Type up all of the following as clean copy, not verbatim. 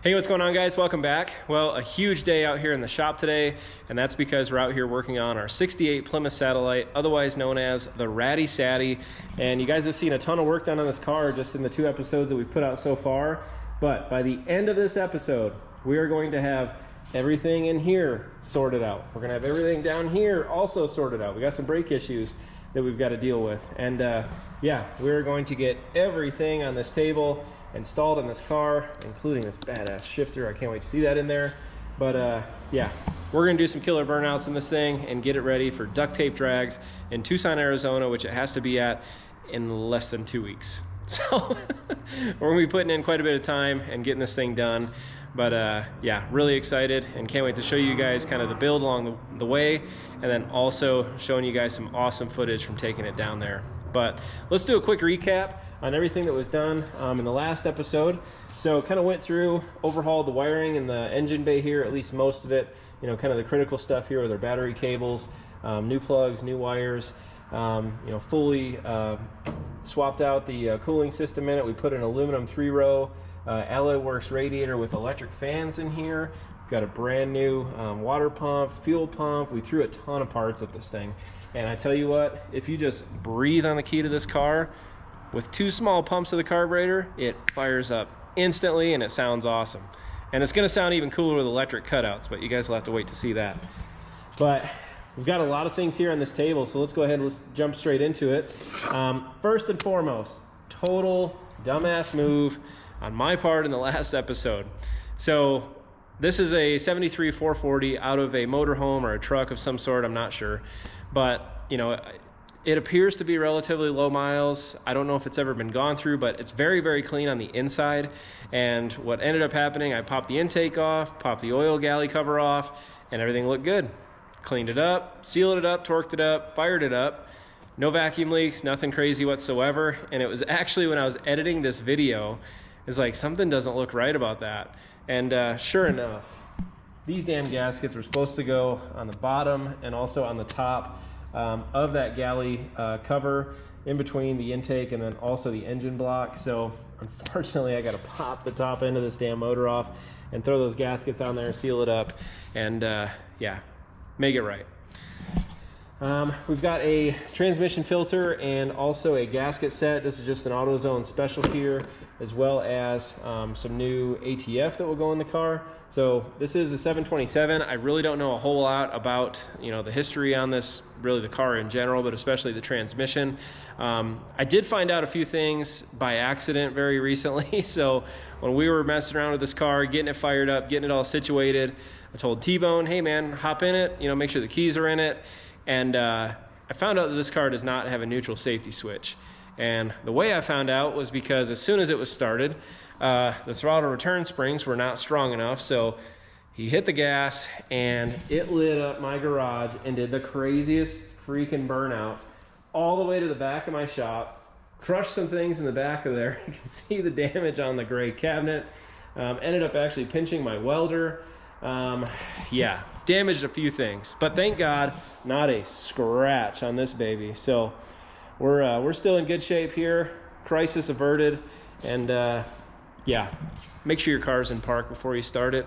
Hey, what's going on, guys? Welcome back. Well, a huge day out here in the shop today, and that's because we're out here working on our 68 Plymouth Satellite, otherwise known as the Ratty Satty. And you guys have seen a ton of work done on this car just in the 2 episodes that we've put out so far. But by the end of this episode, we are going to have everything in here sorted out. We're gonna have everything down here also sorted out. We got some brake issues that we've got to deal with. And yeah, we're going to get everything on this table installed in this car, including this badass shifter. I can't wait to see that in there. But yeah, we're gonna do some killer burnouts in this thing and get it ready for duct tape drags in Tucson, Arizona, which it has to be at in less than 2 weeks. So we're gonna be putting in quite a bit of time and getting this thing done. But yeah, really excited and can't wait to show you guys kind of the build along the way, and then also showing you guys some awesome footage from taking it down there. But let's do a quick recap on everything that was done in the last episode. So kind of went through, overhauled the wiring in the engine bay here, at least most of it, you know, kind of the critical stuff here with our battery cables, new plugs, new wires, you know, fully swapped out the cooling system in it. We put an aluminum 3-row Alloy Works radiator with electric fans in here. We've got a brand new water pump, fuel pump. We threw a ton of parts at this thing. And I tell you what, if you just breathe on the key to this car, with 2 small pumps of the carburetor, it fires up instantly and it sounds awesome. And it's gonna sound even cooler with electric cutouts, but you guys will have to wait to see that. But we've got a lot of things here on this table, so let's go ahead and let's jump straight into it. First and foremost, total dumbass move on my part in the last episode. So this is a 73 440 out of a motorhome or a truck of some sort, I'm not sure. But, you know, it appears to be relatively low miles. I don't know if it's ever been gone through, but it's very, very clean on the inside. And what ended up happening, I popped the intake off, popped the oil galley cover off, and everything looked good. Cleaned it up, sealed it up, torqued it up, fired it up. No vacuum leaks, nothing crazy whatsoever. And it was actually when I was editing this video, it's like something doesn't look right about that. And sure enough, these damn gaskets were supposed to go on the bottom and also on the top of that galley cover, in between the intake and then also the engine block. So unfortunately, I got to pop the top end of this damn motor off and throw those gaskets on there, seal it up, and yeah, make it right. We've got a transmission filter and also a gasket set. This is just an AutoZone special here, as well as some new ATF that will go in the car. So this is a 727. I really don't know a whole lot about, you know, the history on this, really the car in general, but especially the transmission. I did find out a few things by accident very recently. So when we were messing around with this car, getting it fired up, getting it all situated, I told T-Bone, hey man, hop in it, you know, make sure the keys are in it. And I found out that this car does not have a neutral safety switch. And the way I found out was because as soon as it was started, the throttle return springs were not strong enough. So he hit the gas and it lit up my garage and did the craziest freaking burnout all the way to the back of my shop, crushed some things in the back of there. You can see the damage on the gray cabinet. Ended up actually pinching my welder. Yeah, damaged a few things, but thank God not a scratch on this baby. So we're still in good shape here, crisis averted. And yeah, make sure your car's in park before you start it.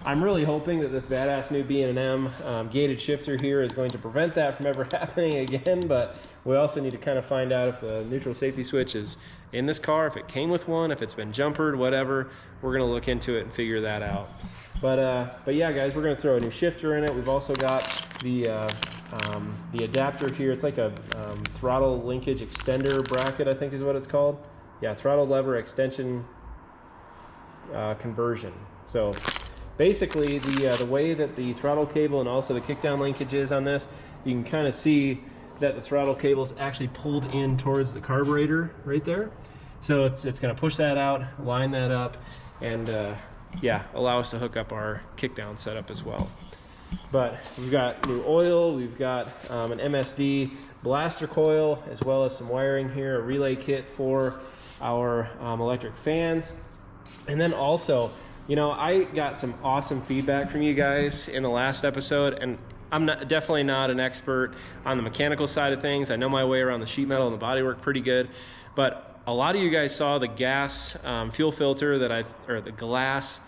I'm really hoping that this badass new B&M gated shifter here is going to prevent that from ever happening again, but we also need to kind of find out if the neutral safety switch is in this car, if it came with one, if it's been jumpered, whatever. We're gonna look into it and figure that out. But yeah, guys, we're gonna throw a new shifter in it. We've also got the adapter here. It's like a throttle linkage extender bracket, I think is what it's called. Yeah, throttle lever extension conversion. So basically the way that the throttle cable and also the kickdown linkage is on this, you can kind of see that the throttle cable is actually pulled in towards the carburetor right there. So it's going to push that out, line that up, and yeah, allow us to hook up our kickdown setup as well. But we've got new oil, we've got an MSD blaster coil, as well as some wiring here, a relay kit for our electric fans. And then also, you know, I got some awesome feedback from you guys in the last episode, and I'm definitely not an expert on the mechanical side of things. I know my way around the sheet metal and the bodywork pretty good, but a lot of you guys saw the gas fuel filter that or the glass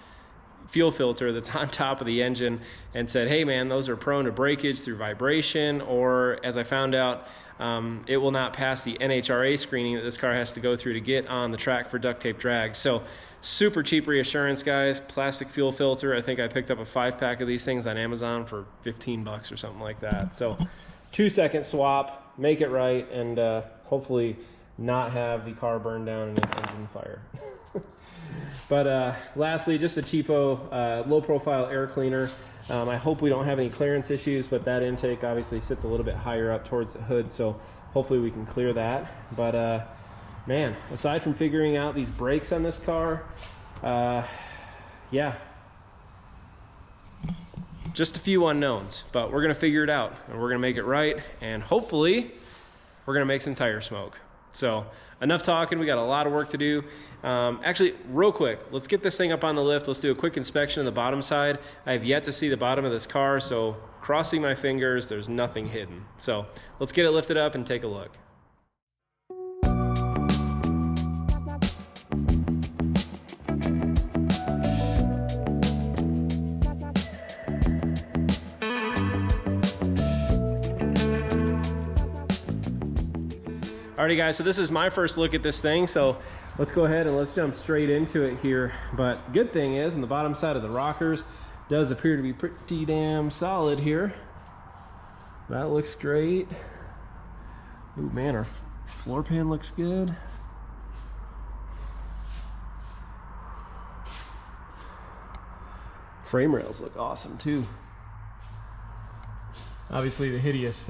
fuel filter that's on top of the engine and said, hey man, those are prone to breakage through vibration, or as I found out, it will not pass the NHRA screening that this car has to go through to get on the track for duct tape drags. So super cheap reassurance, guys. Plastic fuel filter. I think I picked up a 5-pack of these things on Amazon for 15 bucks or something like that. So 2-second swap, make it right, and hopefully not have the car burn down in an engine fire. But lastly, just a cheapo low profile air cleaner. I hope we don't have any clearance issues, but that intake obviously sits a little bit higher up towards the hood, so hopefully we can clear that. But man, aside from figuring out these brakes on this car, yeah, just a few unknowns, but we're gonna figure it out and we're gonna make it right, and hopefully we're gonna make some tire smoke. So enough talking, we got a lot of work to do. Actually, real quick, let's get this thing up on the lift. Let's do a quick inspection of the bottom side. I have yet to see the bottom of this car, so crossing my fingers, there's nothing hidden. So let's get it lifted up and take a look. Alrighty guys, so this is my first look at this thing, so let's go ahead and let's jump straight into it here. But good thing is, on the bottom side of the rockers does appear to be pretty damn solid here. That looks great. Ooh man, our floor pan looks good. Frame rails look awesome too. Obviously the hideous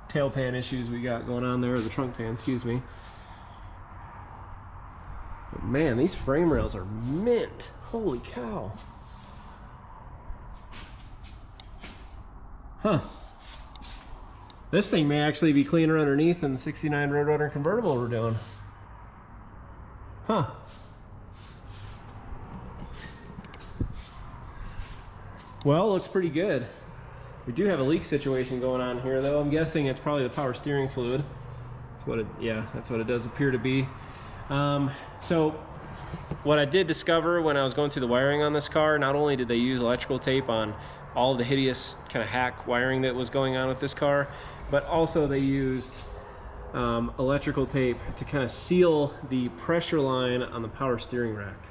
tail pan issues we got going on there, or the trunk pan, excuse me. But man, these frame rails are mint. Holy cow. Huh. This thing may actually be cleaner underneath than the 69 Roadrunner convertible we're doing. Huh. Well, looks pretty good. We do have a leak situation going on here, though. I'm guessing it's probably the power steering fluid. That's what it, yeah, that's what it does appear to be. So what I did discover when I was going through the wiring on this car, not only did they use electrical tape on all of the hideous kind of hack wiring that was going on with this car, but also they used electrical tape to kind of seal the pressure line on the power steering rack.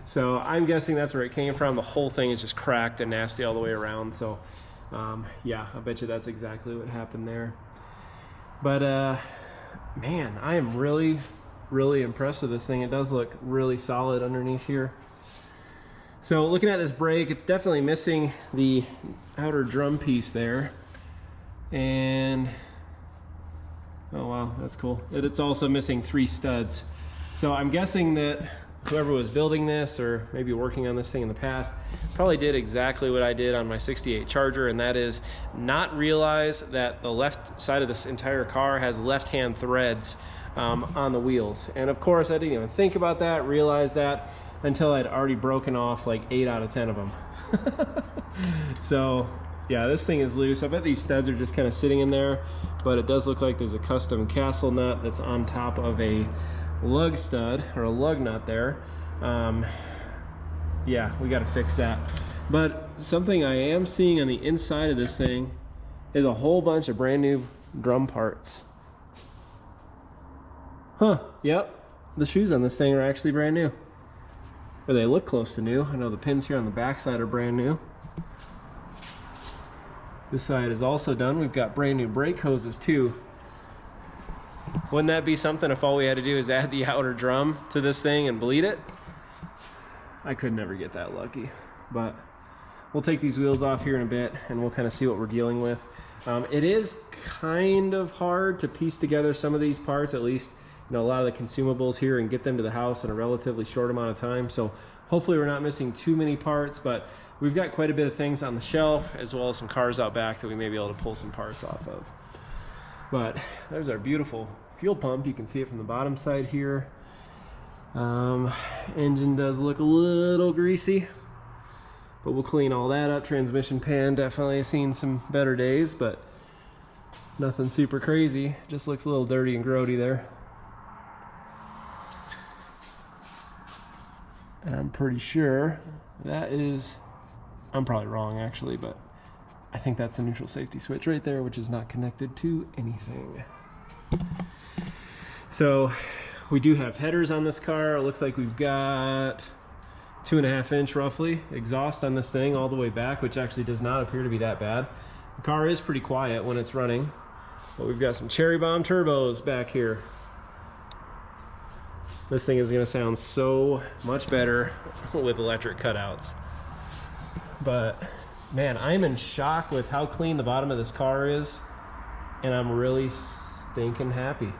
So I'm guessing that's where it came from. The whole thing is just cracked and nasty all the way around. So yeah, I bet you that's exactly what happened there. But man, I am really impressed with this thing. It does look really solid underneath here. So looking at this brake, it's definitely missing the outer drum piece there. And oh wow, that's cool. It's also missing 3 studs. So I'm guessing that whoever was building this, or maybe working on this thing in the past, probably did exactly what I did on my 68 Charger, and that is not realize that the left side of this entire car has left-hand threads on the wheels. And of course, I didn't even think about that, realize that, until I'd already broken off like 8 out of 10 of them. So yeah, this thing is loose. I bet these studs are just kind of sitting in there, but it does look like there's a custom castle nut that's on top of a lug stud, or a lug nut there. Yeah, we got to fix that. But something I am seeing on the inside of this thing is a whole bunch of brand new drum parts. Huh, yep, the shoes on this thing are actually brand new, or they look close to new. I know the pins here on the back side are brand new. This side is also done. We've got brand new brake hoses too. Wouldn't that be something if all we had to do is add the outer drum to this thing and bleed it? I could never get that lucky. But we'll take these wheels off here in a bit and we'll kind of see what we're dealing with. It is kind of hard to piece together some of these parts, at least a lot of the consumables here, and get them to the house in a relatively short amount of time. So hopefully we're not missing too many parts, but we've got quite a bit of things on the shelf, as well as some cars out back that we may be able to pull some parts off of. But there's our beautiful fuel pump. You can see it from the bottom side here. Engine does look a little greasy, but we'll clean all that up. Transmission pan definitely seen some better days, but nothing super crazy. Just looks a little dirty and grody there. And I'm pretty sure that is, I'm probably wrong actually, but I think that's the neutral safety switch right there, which is not connected to anything. So we do have headers on this car. It looks like we've got 2.5 inch roughly exhaust on this thing all the way back, which actually does not appear to be that bad. The car is pretty quiet when it's running, but we've got some cherry bomb turbos back here. This thing is going to sound so much better with electric cutouts. But man, I'm in shock with how clean the bottom of this car is, and I'm really stinking happy.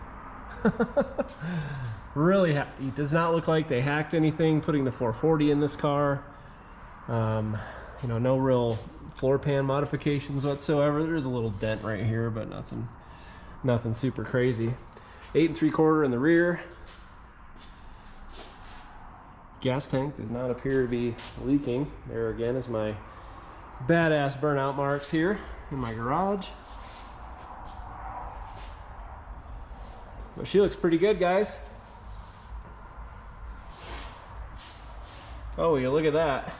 Really happy. It does not look like they hacked anything putting the 440 in this car. You know, no real floor pan modifications whatsoever. There's a little dent right here, but nothing super crazy. 8 3/4 in the rear. Gas tank does not appear to be leaking. There again is my badass burnout marks here in my garage. But she looks pretty good, guys. Oh, you look at that.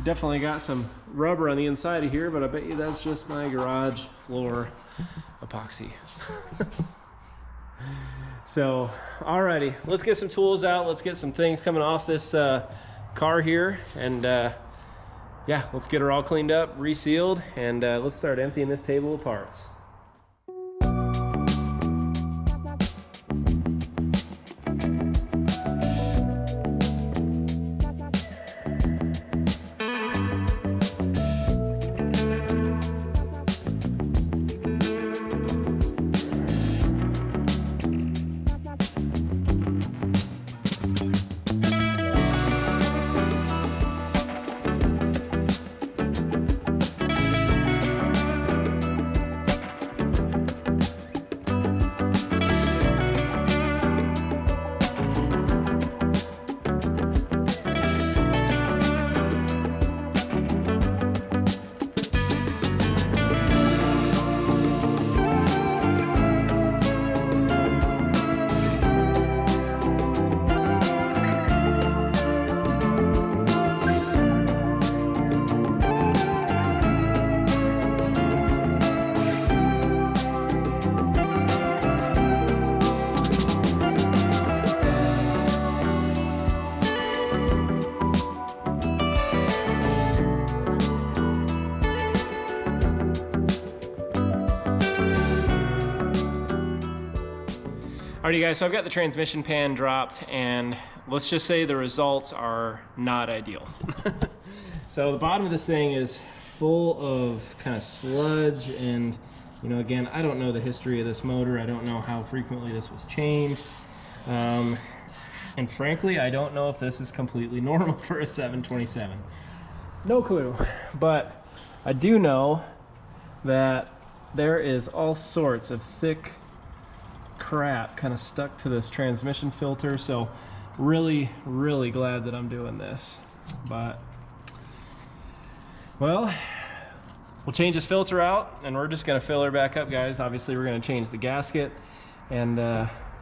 Definitely got some rubber on the inside of here, but I bet you that's just my garage floor epoxy. So, alrighty, let's get some tools out. Let's get some things coming off this car here, and yeah, let's get her all cleaned up, resealed, and let's start emptying this table of parts. Alrighty guys, so I've got the transmission pan dropped, and let's just say the results are not ideal. So the bottom of this thing is full of kind of sludge, and you know, again, I don't know the history of this motor. I don't know how frequently this was changed. And frankly, I don't know if this is completely normal for a 727. No clue. But I do know that there is all sorts of thick crap kind of stuck to this transmission filter, so really glad that I'm doing this. But well, we'll change this filter out and we're just going to fill her back up, guys. Obviously we're going to change the gasket and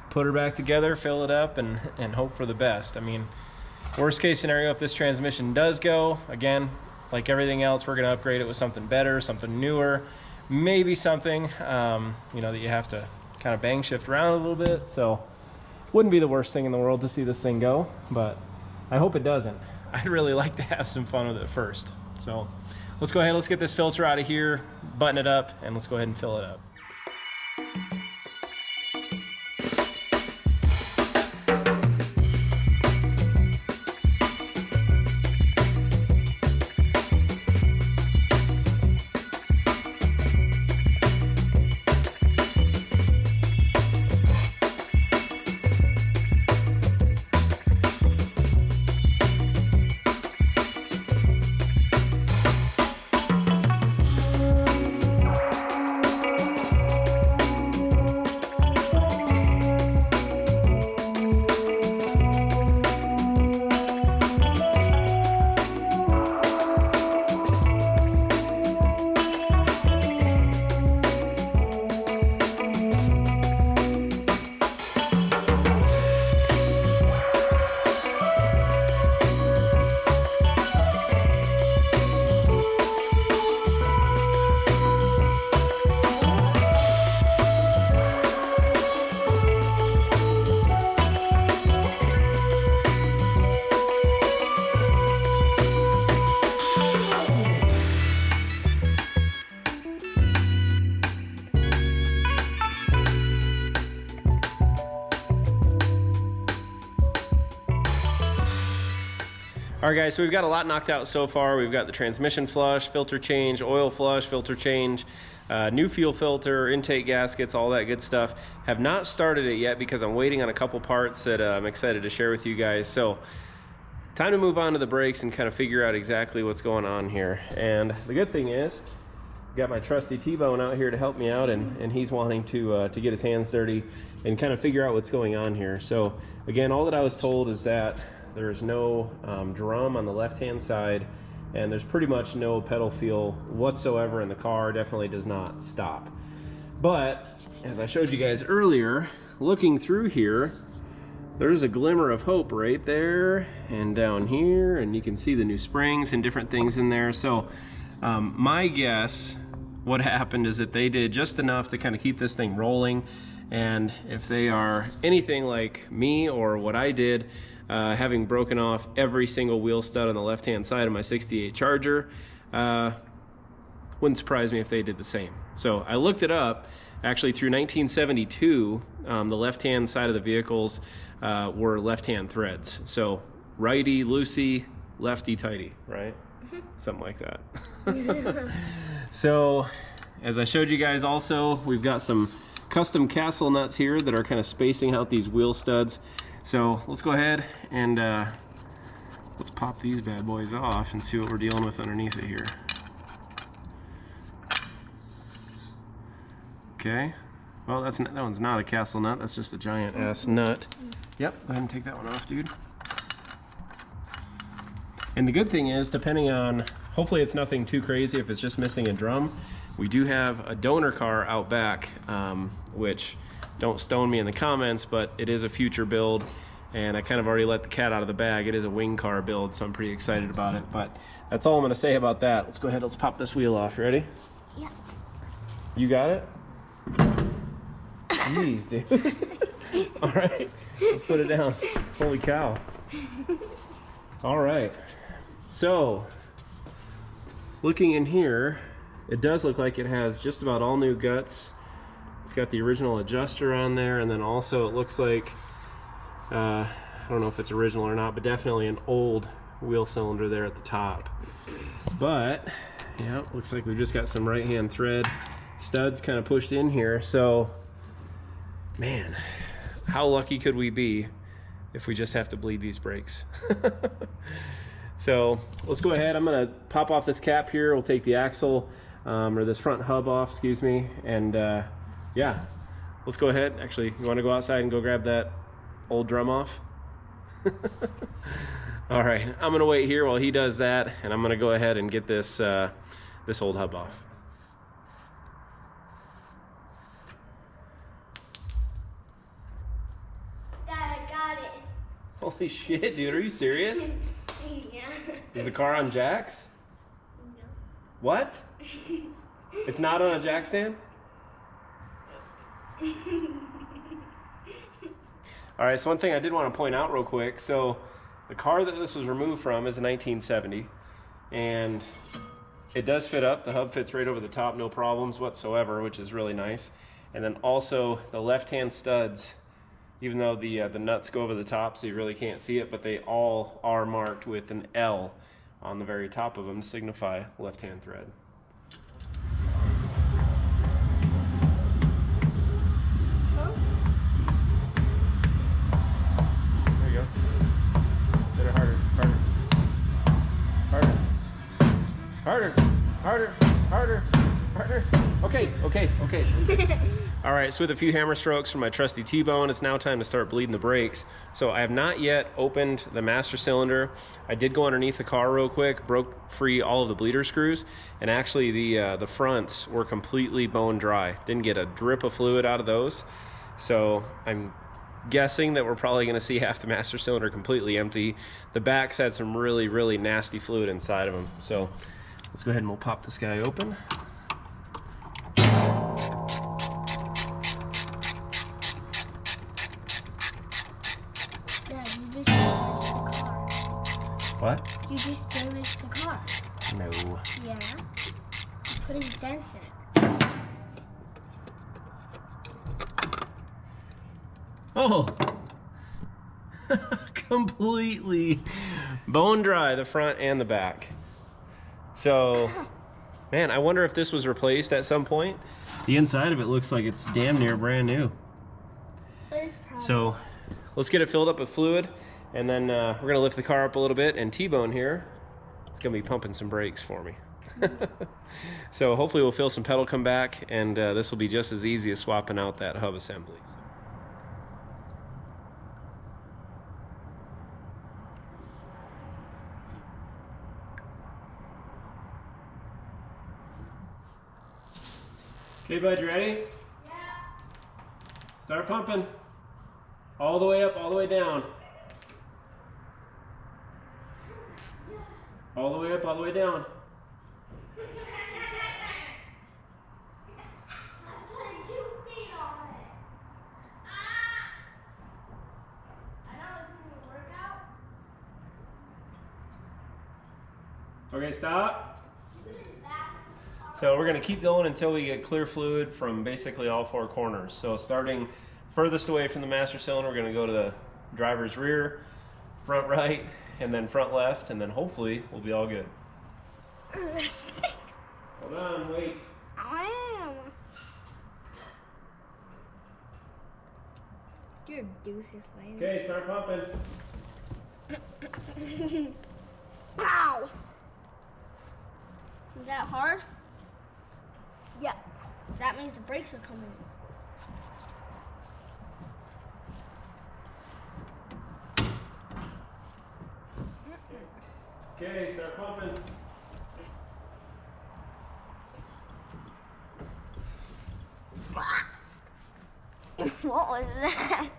put her back together, fill it up, and hope for the best. I mean, worst case scenario, if this transmission does go, again, like everything else, we're going to upgrade it with something better, something newer, maybe something you know, that you have to kind of bang shift around a little bit. So wouldn't be the worst thing in the world to see this thing go, but I hope it doesn't. I'd really like to have some fun with it first. So let's go ahead, let's get this filter out of here, button it up, and let's go ahead and fill it up. All right, guys, so we've got a lot knocked out so far. We've got the transmission flush, filter change, oil flush, filter change, new fuel filter, intake gaskets, all that good stuff. Have not started it yet because I'm waiting on a couple parts that I'm excited to share with you guys. So time to move on to the brakes and kind of figure out exactly what's going on here. And the good thing is, got my trusty T-Bone out here to help me out, and he's wanting to get his hands dirty and kind of figure out what's going on here. So again, all that I was told is that there's no drum on the left-hand side, and there's pretty much no pedal feel whatsoever in the car. Definitely does not stop. But as I showed you guys earlier, looking through here, there's a glimmer of hope right there and down here, and you can see the new springs and different things in there. So my guess, what happened is that they did just enough to kind of keep this thing rolling. And if they are anything like me or what I did, having broken off every single wheel stud on the left-hand side of my 68 Charger, wouldn't surprise me if they did the same. So I looked it up. Actually, through 1972, the left-hand side of the vehicles were left-hand threads. So righty loosey, lefty tighty, right? Something like that. So as I showed you guys also, we've got some custom castle nuts here that are kind of spacing out these wheel studs. So let's go ahead and let's pop these bad boys off and see what we're dealing with underneath it here. Okay, well that one's not a castle nut, that's just a giant ass nut. Yep, go ahead and take that one off, dude. And the good thing is, depending on, hopefully it's nothing too crazy if it's just missing a drum, we do have a donor car out back, which, don't stone me in the comments, but it is a future build, and I kind of already let the cat out of the bag. It is a wing car build, so I'm pretty excited about it. But that's all I'm going to say about that. Let's go ahead, let's pop this wheel off. Ready? Yeah. You got it? Jeez, dude. All right, let's put it down. Holy cow. All right, so looking in here, it does look like it has just about all new guts. It's got the original adjuster on there, and then also it looks like, I don't know if it's original or not, but definitely an old wheel cylinder there at the top. But yeah, looks like we've just got some right-hand thread studs kind of pushed in here. So man, how lucky could we be if we just have to bleed these brakes? So let's go ahead. I'm gonna pop off this cap here. We'll take the axle, or this front hub off, excuse me, and yeah, let's go ahead. Actually, you want to go outside and go grab that old drum off? All right, I'm gonna wait here while he does that, and I'm gonna go ahead and get this this old hub off. Dad, I got it. Holy shit, dude, are you serious? Yeah. Is the car on jacks? No. What? It's not on a jack stand? All right, so one thing I did want to point out real quick. So the car that this was removed from is a 1970, and it does fit up. The hub fits right over the top, no problems whatsoever, which is really nice. And then also the left-hand studs, even though the nuts go over the top so you really can't see it, but they all are marked with an L on the very top of them to signify left-hand thread. There you go. Hit it harder, harder, harder, harder, harder, harder. Okay. All right, so with a few hammer strokes from my trusty T-Bone, it's now time to start bleeding the brakes. So I have not yet opened the master cylinder. I did go underneath the car real quick, broke free all of the bleeder screws, and actually the fronts were completely bone dry. Didn't get a drip of fluid out of those. So I'm guessing that we're probably gonna see half the master cylinder completely empty. The backs had some really, really nasty fluid inside of them. So let's go ahead and we'll pop this guy open. What? You just damaged the car. No. Yeah. You're putting dents in it. Oh. Completely Bone dry, the front and the back. So, man, I wonder if this was replaced at some point. The inside of it looks like it's damn near brand new. So, let's get it filled up with fluid, and then we're gonna lift the car up a little bit, and T-Bone here is gonna be pumping some brakes for me. So hopefully we'll feel some pedal come back, and this will be just as easy as swapping out that hub assembly. Okay, bud, you ready? Yeah. Start pumping. All the way up, all the way down. All the way up, all the way down. I'm putting 2 feet on it. I know it's gonna work out. Okay, stop. So we're gonna keep going until we get clear fluid from basically all 4 corners. So starting furthest away from the master cylinder, we're gonna go to the driver's rear, front right, and then front left, and then hopefully we'll be all good. Hold on, wait. I am. You're a deuce this way. Okay, start pumping. Ow! Is that hard? Yeah. That means the brakes are coming. Okay, start pumping. What was that?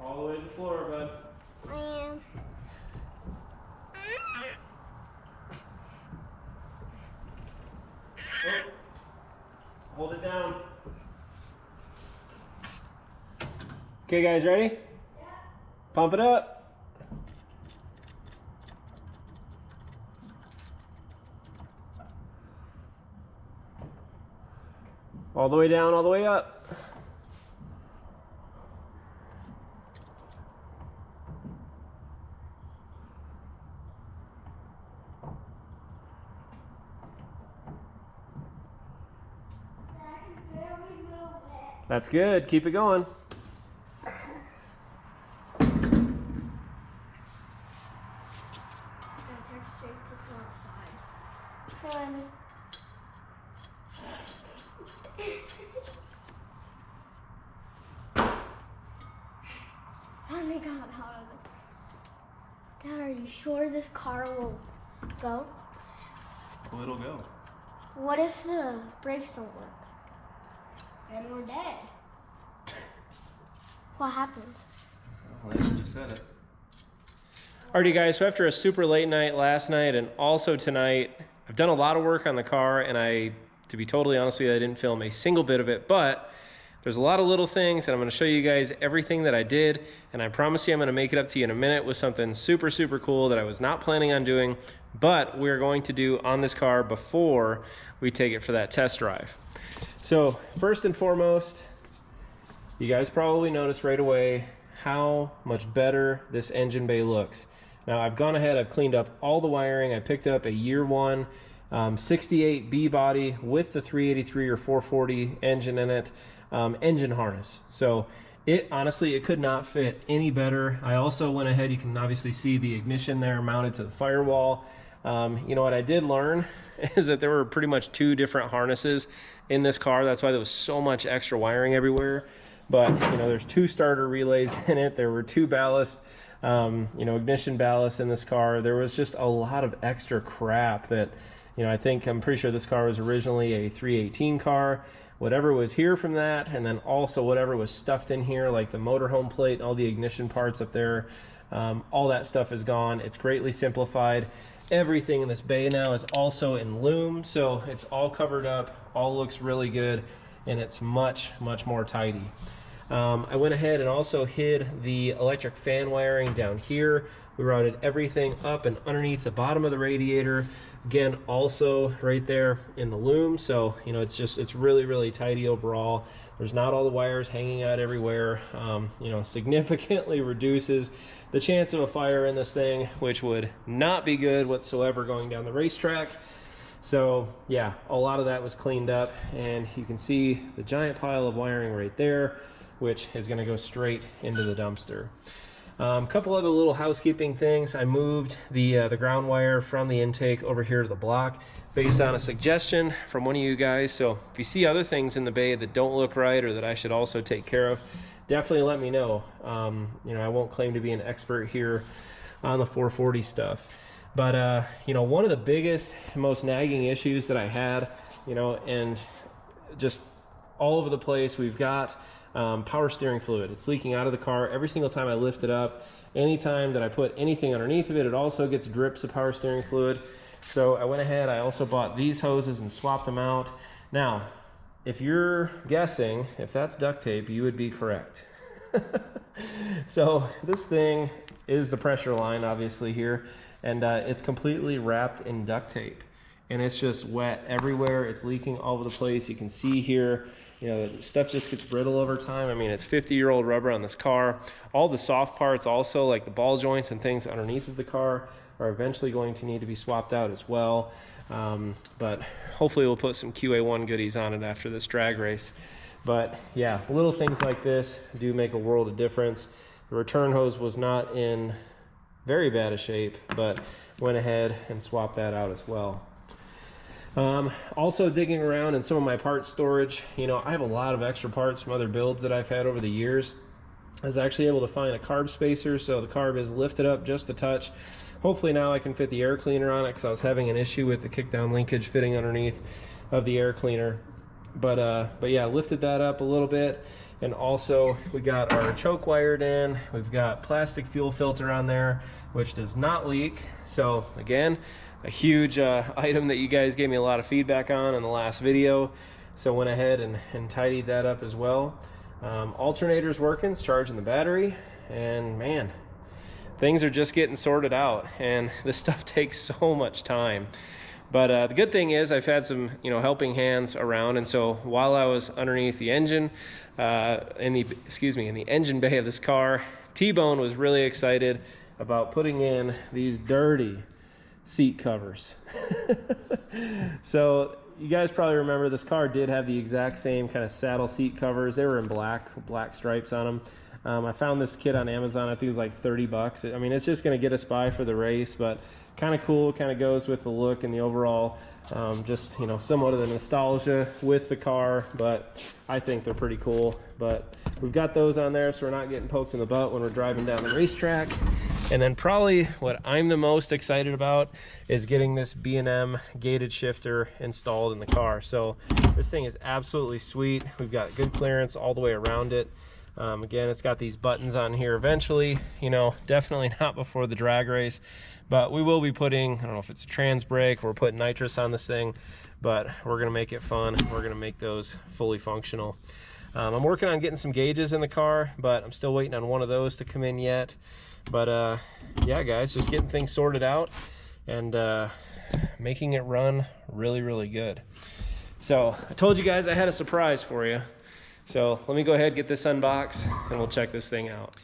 All the way to the floor, bud. Man. Oh. Hold it down. Okay, guys, ready? Yeah. Pump it up. All the way down, all the way up. That's good. Keep it going. Finally got out of it. Dad, are you sure this car will go? It'll go. What if the brakes don't work? And we're dead. What happens? Well, you just said it. Alrighty, guys, so after a super late night last night and also tonight, I've done a lot of work on the car, and to be totally honest with you, I didn't film a single bit of it, but there's a lot of little things, and I'm gonna show you guys everything that I did, and I promise you I'm gonna make it up to you in a minute with something super, super cool that I was not planning on doing, but we're going to do on this car before we take it for that test drive. So first and foremost, you guys probably noticed right away how much better this engine bay looks. Now I've gone ahead, I've cleaned up all the wiring. I picked up a year one 68 B body with the 383 or 440 engine in it, engine harness. So it honestly, it could not fit any better. I also went ahead, you can obviously see the ignition there mounted to the firewall. You know what I did learn is that there were pretty much 2 different harnesses in this car. That's why there was so much extra wiring everywhere. But you know, there's 2 starter relays in it. There were 2 ballast, you know, ignition ballast in this car. There was just a lot of extra crap that, you know, I'm pretty sure this car was originally a 318 car. Whatever was here from that, and then also whatever was stuffed in here, like the motorhome plate and all the ignition parts up there, all that stuff is gone. It's greatly simplified. Everything in this bay now is also in loom, so it's all covered up, all looks really good, and it's much, much more tidy. I went ahead and also hid the electric fan wiring down here. We routed everything up and underneath the bottom of the radiator. Again, also right there in the loom. So, you know, it's really, really tidy overall. There's not all the wires hanging out everywhere. You know, significantly reduces the chance of a fire in this thing, which would not be good whatsoever going down the racetrack. So yeah, a lot of that was cleaned up, and you can see the giant pile of wiring right there, which is going to go straight into the dumpster. A couple other little housekeeping things. I moved the ground wire from the intake over here to the block based on a suggestion from one of you guys. So if you see other things in the bay that don't look right or that I should also take care of, definitely let me know. You know, I won't claim to be an expert here on the 440 stuff. But, you know, one of the biggest, most nagging issues that I had, you know, and just all over the place, we've got power steering fluid. It's leaking out of the car every single time I lift it up. Anytime that I put anything underneath of it, it also gets drips of power steering fluid. So I went ahead, I also bought these hoses and swapped them out. Now, if you're guessing if that's duct tape, you would be correct. So this thing is the pressure line, obviously, here, and it's completely wrapped in duct tape, and it's just wet everywhere. It's leaking all over the place. You can see here, you know, stuff just gets brittle over time. I mean, it's 50-year-old rubber on this car. All the soft parts also, like the ball joints and things underneath of the car, are eventually going to need to be swapped out as well. But hopefully we'll put some QA1 goodies on it after this drag race. But yeah, little things like this do make a world of difference. The return hose was not in very bad a shape, but went ahead and swapped that out as well. Also digging around in some of my parts storage, you know, I have a lot of extra parts from other builds that I've had over the years. I was actually able to find a carb spacer, so the carb is lifted up just a touch. Hopefully now I can fit the air cleaner on it, because I was having an issue with the kickdown linkage fitting underneath of the air cleaner. But yeah, lifted that up a little bit. And also we got our choke wired in. We've got plastic fuel filter on there, which does not leak. So again, a huge item that you guys gave me a lot of feedback on in the last video. So went ahead and tidied that up as well. Alternator's working, it's charging the battery, and man, things are just getting sorted out, and this stuff takes so much time. But the good thing is I've had some, you know, helping hands around, and so while I was underneath the engine, in the engine bay of this car, T-Bone was really excited about putting in these dirty seat covers. So you guys probably remember this car did have the exact same kind of saddle seat covers. They were in black stripes on them. I found this kit on Amazon. I think it was like 30 bucks. I mean, it's just going to get us by for the race, but kind of cool, kind of goes with the look and the overall, just, you know, somewhat of the nostalgia with the car, but I think they're pretty cool. But we've got those on there, so we're not getting poked in the butt when we're driving down the racetrack. And then probably what I'm the most excited about is getting this B&M gated shifter installed in the car. So this thing is absolutely sweet. We've got good clearance all the way around it. Again, it's got these buttons on here eventually, you know, definitely not before the drag race, but we will be putting, I don't know if it's a trans brake, we're putting nitrous on this thing, but we're going to make it fun. We're going to make those fully functional. I'm working on getting some gauges in the car, but I'm still waiting on one of those to come in yet. But yeah, guys, just getting things sorted out and making it run really, really good. So I told you guys I had a surprise for you. So let me go ahead and get this unboxed and we'll check this thing out.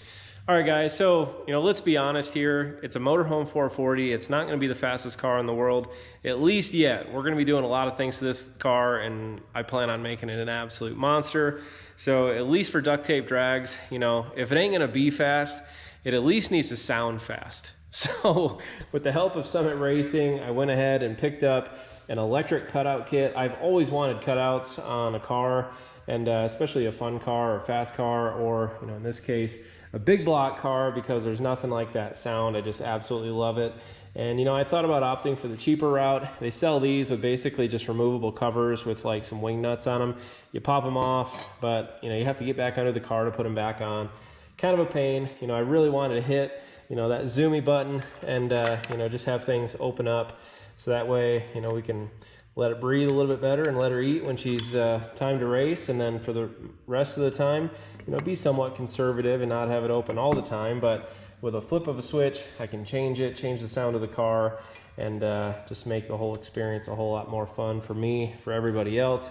All right, guys, so, you know, let's be honest here. It's a motorhome 440. It's not going to be the fastest car in the world, at least yet. We're going to be doing a lot of things to this car, and I plan on making it an absolute monster. So at least for duct tape drags, you know, if it ain't going to be fast, it at least needs to sound fast. So with the help of Summit Racing, I went ahead and picked up an electric cutout kit. I've always wanted cutouts on a car, and especially a fun car or fast car, or, you know, in this case, a big block car, because there's nothing like that sound. I just absolutely love it. And, you know, I thought about opting for the cheaper route. They sell these with basically just removable covers with like some wing nuts on them. You pop them off, but, you know, you have to get back under the car to put them back on. Kind of a pain. You know, I really wanted to hit, you know, that zoomy button and, you know, just have things open up. So that way, you know, we can let it breathe a little bit better and let her eat when she's time to race. And then for the rest of the time, you know, be somewhat conservative and not have it open all the time. But with a flip of a switch, I can change it, change the sound of the car, and just make the whole experience a whole lot more fun for me, for everybody else.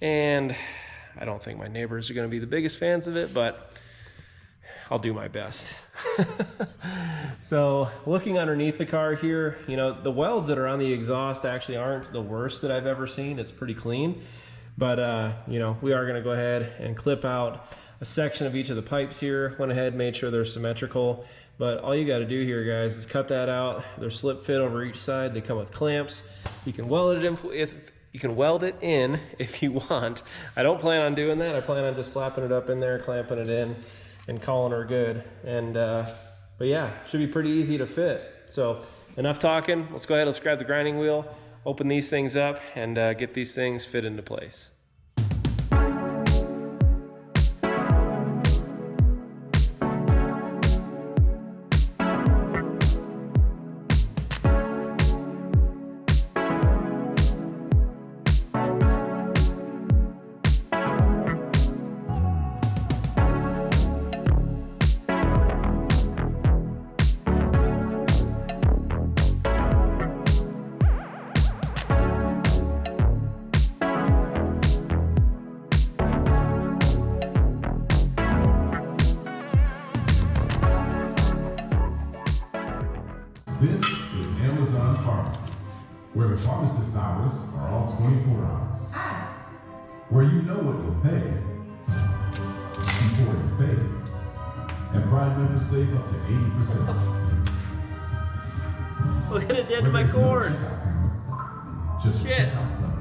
And I don't think my neighbors are going to be the biggest fans of it, but I'll do my best. So looking underneath the car here, you know, the welds that are on the exhaust actually aren't the worst that I've ever seen. It's pretty clean. But, you know, we are going to go ahead and clip out a section of each of the pipes here. Went ahead, made sure they're symmetrical. But all you got to do here, guys, is cut that out. They're slip fit over each side. They come with clamps. You can weld it in if you want. I don't plan on doing that. I plan on just slapping it up in there, clamping it in, and calling her good. And but yeah, should be pretty easy to fit. So enough talking. Let's go ahead. Let's grab the grinding wheel, open these things up, and get these things fit into place. This is Amazon Pharmacy, where the pharmacist hours are all 24 hours. Where you know what you'll pay before you pay. And Prime members save up to 80%. Look at it did to my cord. Just shit. check out button.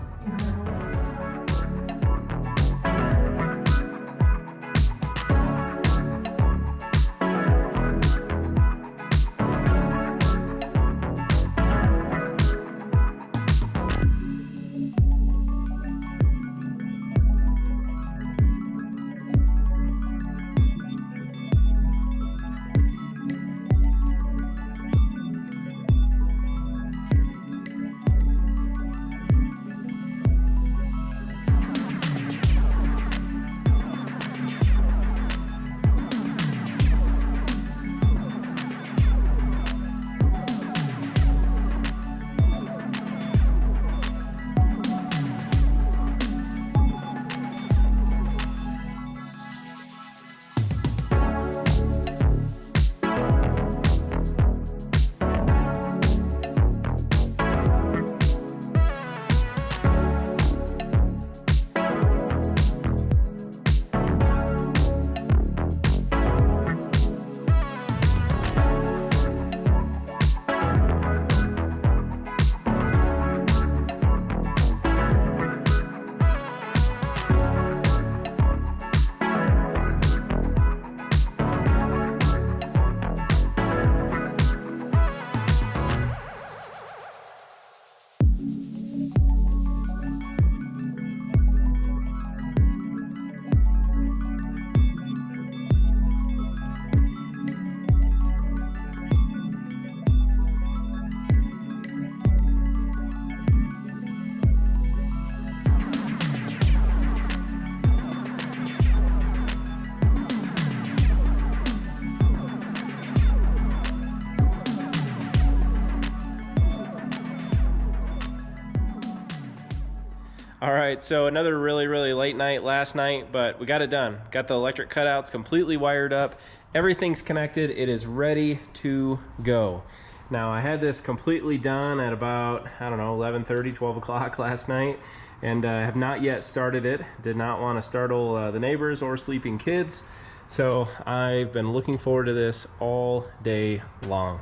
All right, so another really late night last night, but we got it done. Got the electric cutouts completely wired up. Everything's connected. It is ready to go. Now, I had this completely done at about, I don't know, 11:30, 12 o'clock last night, and have not yet started it. Did not want to startle the neighbors or sleeping kids, so I've been looking forward to this all day long.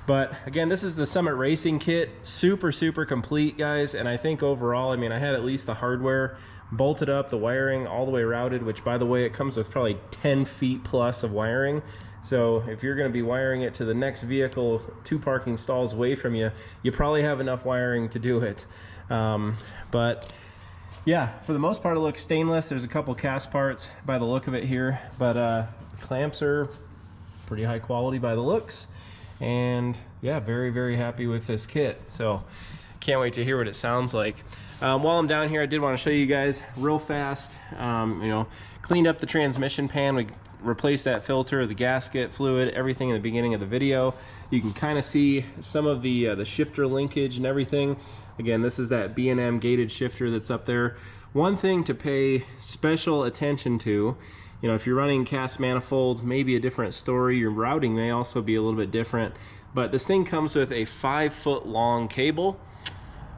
But again, this is the Summit Racing kit. Super complete, guys. And I think overall, I mean, I had at least the hardware bolted up, the wiring all the way routed, which, by the way, it comes with probably 10 feet plus of wiring. So if you're going to be wiring it to the next vehicle 2 parking stalls away from you, you probably have enough wiring to do it. But yeah, for the most part, it looks stainless. There's a couple cast parts by the look of it here, but clamps are pretty high quality by the looks. And yeah, very happy with this kit. So can't wait to hear what it sounds like. While I'm down here, I did want to show you guys real fast, you know, cleaned up the transmission pan. We replaced that filter, the gasket, fluid, everything in the beginning of the video. You can kind of see some of the shifter linkage and everything. Again, this is that B&M gated shifter that's up there. One thing to pay special attention to, you know, if you're running cast manifolds, maybe a different story. Your routing may also be a little bit different, but this thing comes with a 5-foot long cable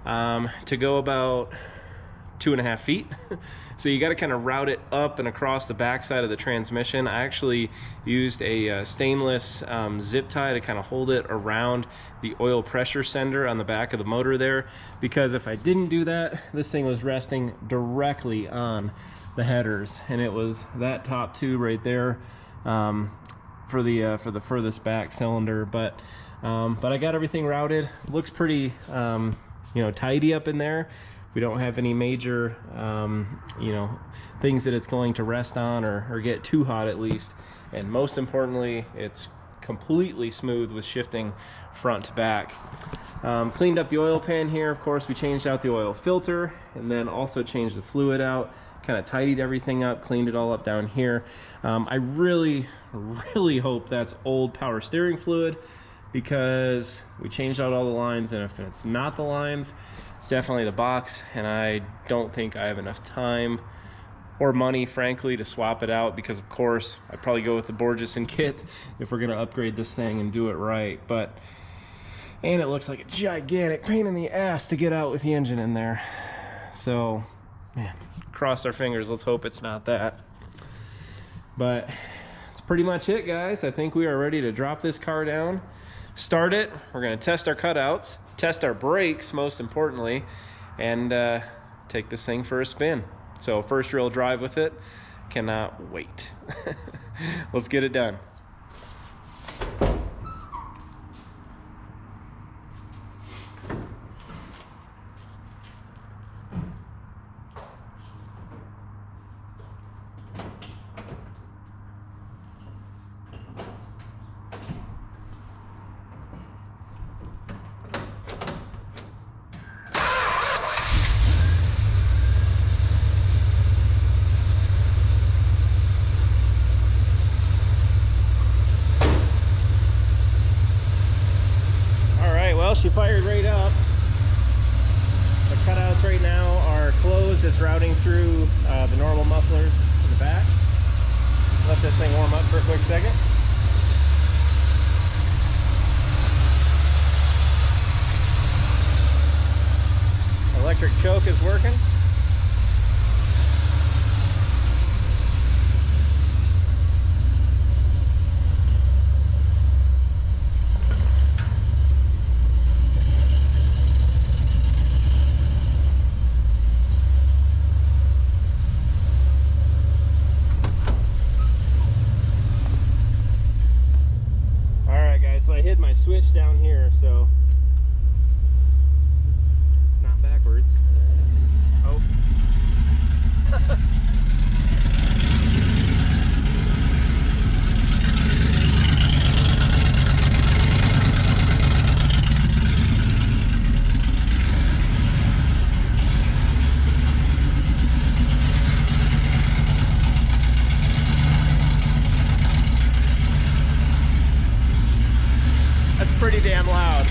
to go about 2.5 feet. So you got to kind of route it up and across the backside of the transmission. I actually used a stainless zip tie to kind of hold it around the oil pressure sender on the back of the motor there, because if I didn't do that, this thing was resting directly on the headers, and it was that top tube right there for the furthest back cylinder. But I got everything routed. Looks pretty you know, tidy up in there. We don't have any major you know, things that it's going to rest on or get too hot, at least. And most importantly, it's completely smooth with shifting front to back. Cleaned up the oil pan here. Of course, we changed out the oil filter and then also changed the fluid out, kind of tidied everything up, cleaned it all up down here. I really hope that's old power steering fluid, because we changed out all the lines, and if it's not the lines, it's definitely the box, and I don't think I have enough time or money, frankly, to swap it out, because of course I'd probably go with the Borgeson kit if we're gonna upgrade this thing and do it right. But, and it looks like a gigantic pain in the ass to get out with the engine in there. So, man, cross our fingers, let's hope it's not that. But that's pretty much it, guys. I think we are ready to drop this car down, start it. We're gonna test our cutouts, test our brakes most importantly, and take this thing for a spin. So first real drive with it, cannot wait. Let's get it done. Well, she fired right up. The cutouts right now are closed. It's routing through the normal mufflers in the back. Let this thing warm up for a quick second. Electric choke is working. I hid my switch down here, so it's not backwards. Oh. Pretty damn loud.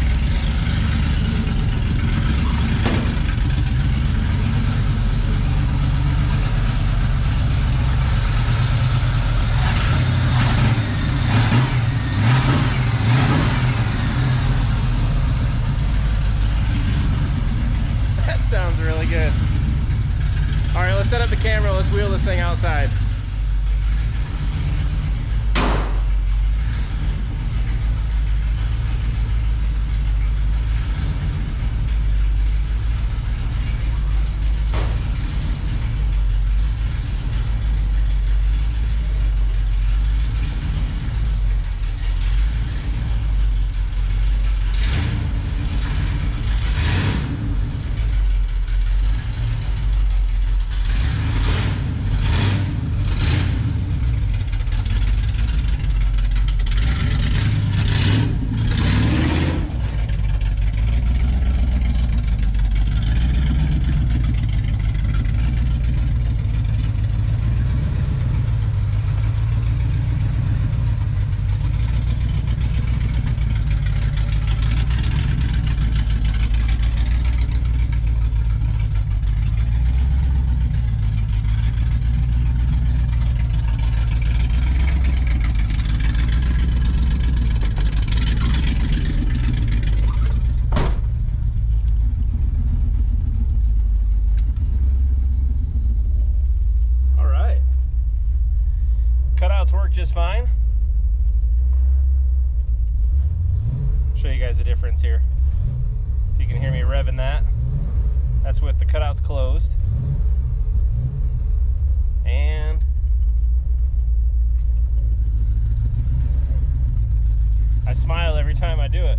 That sounds really good. All right, let's set up the camera. Let's wheel this thing outside. just fine. Show you guys the difference here. If you can hear me revving that, that's with the cutouts closed. And I smile every time I do it.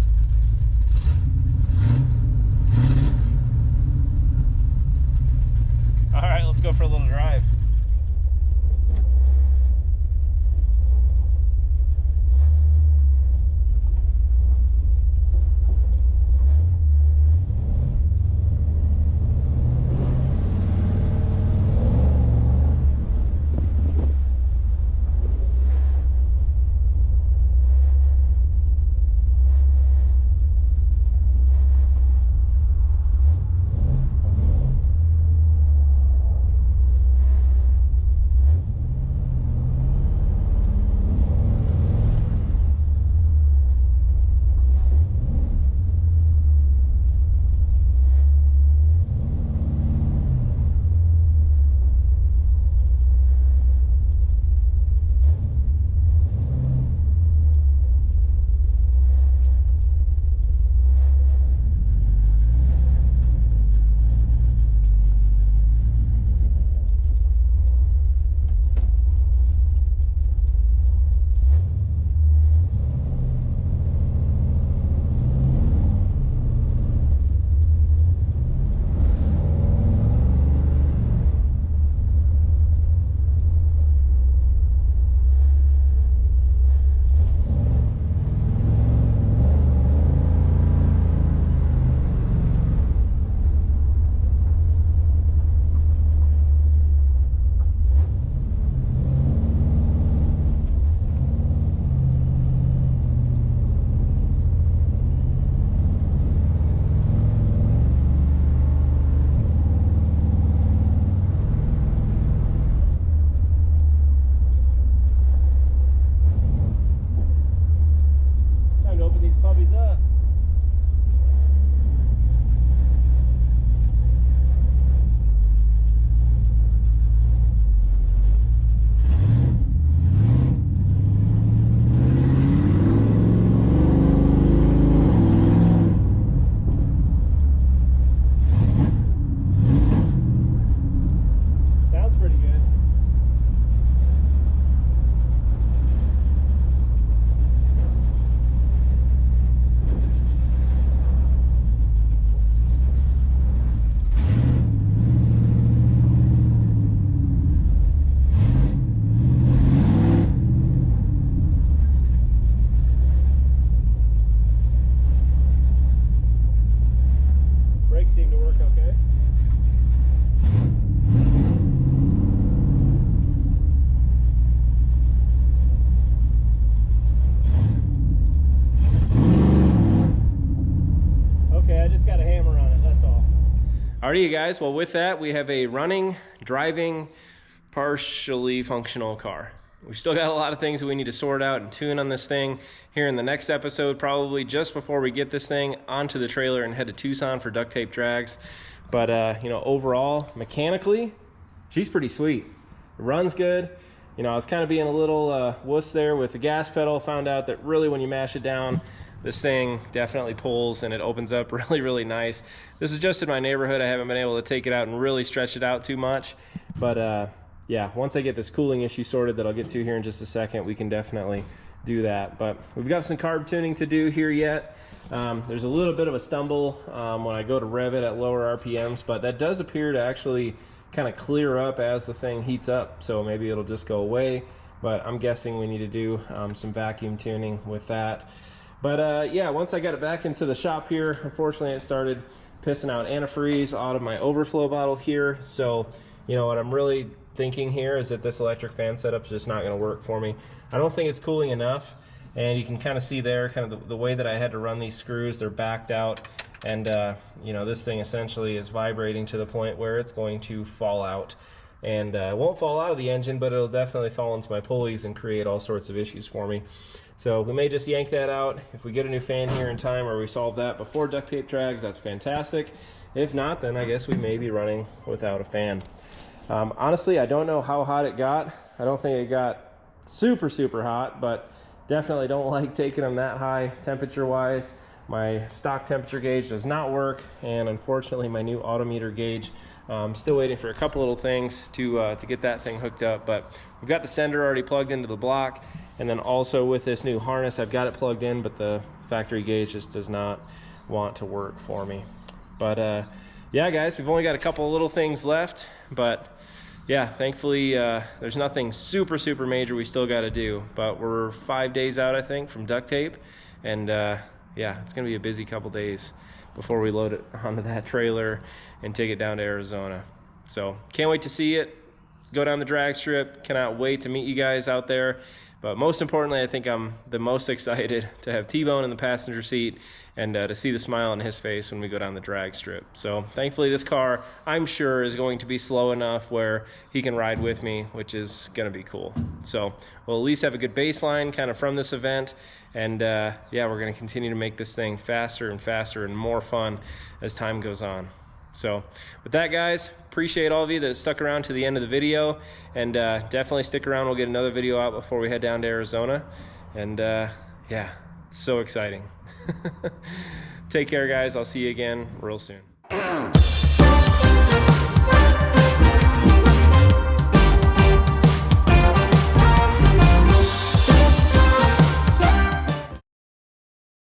All right, let's go for a little drive. Alrighty, you guys, well, with that, we have a running, driving, partially functional car. We've still got a lot of things that we need to sort out and tune on this thing here in the next episode, probably just before we get this thing onto the trailer and head to Tucson for duct tape drags. But, you know, overall, mechanically, she's pretty sweet. It runs good. You know, I was kind of being a little wuss there with the gas pedal. Found out that really when you mash it down, this thing definitely pulls and it opens up really, really nice. This is just in my neighborhood. I haven't been able to take it out and really stretch it out too much. But yeah, once I get this cooling issue sorted that I'll get to here in just a second, we can definitely do that. But we've got some carb tuning to do here yet. There's a little bit of a stumble when I go to rev it at lower RPMs, but that does appear to actually kind of clear up as the thing heats up. So maybe it'll just go away, but I'm guessing we need to do some vacuum tuning with that. But yeah, once I got it back into the shop here, unfortunately it started pissing out antifreeze out of my overflow bottle here. So, you know, what I'm really thinking here is that this electric fan setup's just not going to work for me. I don't think it's cooling enough, and you can kind of see there kind of the way that I had to run these screws. They're backed out, and you know, this thing essentially is vibrating to the point where it's going to fall out. And it won't fall out of the engine, but it'll definitely fall into my pulleys and create all sorts of issues for me. So we may just yank that out. If we get a new fan here in time, or we solve that before duct tape drags, that's fantastic. If not, then I guess we may be running without a fan. Honestly, I don't know how hot it got. I don't think it got super, super hot, but definitely don't like taking them that high temperature wise. My stock temperature gauge does not work, and unfortunately my new autometer gauge, I'm still waiting for a couple little things to get that thing hooked up. But we've got the sender already plugged into the block, and then also with this new harness I've got it plugged in, but the factory gauge just does not want to work for me. But yeah guys, we've only got a couple of little things left, but yeah, thankfully there's nothing super, super major we still got to do. But we're 5 days out, I think, from duct tape, and yeah, it's gonna be a busy couple days before we load it onto that trailer and take it down to Arizona. So can't wait to see it go down the drag strip. Cannot wait to meet you guys out there. But most importantly, I think I'm the most excited to have T-Bone in the passenger seat and to see the smile on his face when we go down the drag strip. So thankfully this car, I'm sure, is going to be slow enough where he can ride with me, which is gonna be cool. So we'll at least have a good baseline kind of from this event. And yeah, we're gonna continue to make this thing faster and faster and more fun as time goes on. So with that guys, appreciate all of you that stuck around to the end of the video, and definitely stick around. We'll get another video out before we head down to Arizona. And yeah, it's so exciting. Take care guys, I'll see you again real soon.